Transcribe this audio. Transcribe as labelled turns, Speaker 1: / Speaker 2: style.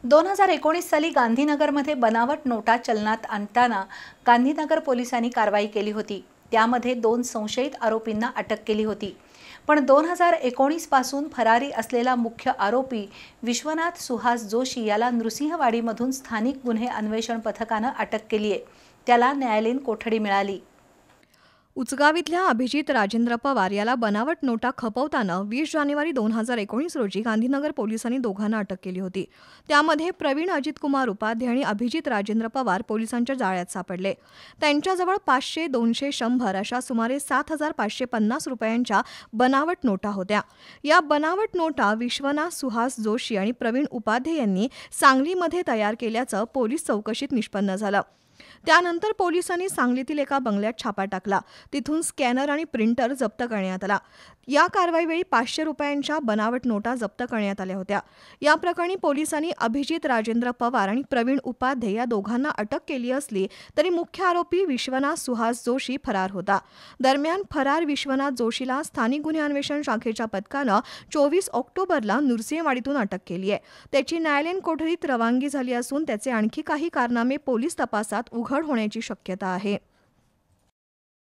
Speaker 1: 2019 साली गांधीनगरमध्ये बनावट नोटा चलनात आणताना गांधीनगर पोलिसांनी कारवाई केली होती। त्यामध्ये 2 संशयित आरोपींना अटक केली होती। पण 2019 पासून फरारी असलेला मुख्य आरोपी विश्वनाथ सुहास जोशी याला नृसिंहवाडीमधून स्थानिक गुन्हे अन्वेषण पथकाने अटक केली आहे। त्याला न्यायालयीन कोठडी मिळाली।
Speaker 2: उचगावीतल्या अभिजित राजेंद्र पवार याला बनावट नोटा खपवताना 20 जानेवारी 2019 रोजी गांधीनगर पोलिसांनी दोघांना अटक केली होती। त्यामध्ये प्रवीण अजित कुमार उपाध्याय आणि अभिजित राजेंद्र पवार पोलिसांच्या जाळ्यात सापडले। त्यांच्याजवळ 500, 200, 100 अशा सुमारे 7,550 रुपयांच्या बनावट नोटा होत्या। या बनावट नोटा विश्वनाथ सुहास जोशी आणि प्रवीण उपाध्याय यांनी सांगलीमध्ये तयार केल्याचं पोलीस चौकशीत निष्पन्न झालं। त्यानंतर पोलिसांनी सांगलीतील एका बंगल्यात छापा टाकला। तिथून स्कॅनर आणि प्रिंटर जप्त करण्यात आला। या कारवाईवेळी 500 रुपयांच्या बनावट नोटा जप्त करण्यात आल्या होत्या। या प्रकरणी पोलिसांनी अभिजित राजेंद्र पवार आणि प्रवीण उपाध्याय या दोघांना अटक केली असली तरी मुख्य आरोपी विश्वनाथ सुहास जोशी फरार होता। दरम्यान फरार विश्वनाथ जोशीला स्थानिक गुन्हे अन्वेषण शाखेच्या पथकानं 24 ऑक्टोबरला नृसिंहवाडीतून अटक केली आहे। त्याची न्यायालयीन कोठडीत रवानगी झाली असून त्याचे आणखी काही कारनामे पोलीस तपासात उघड होण्याची शक्यता आहे।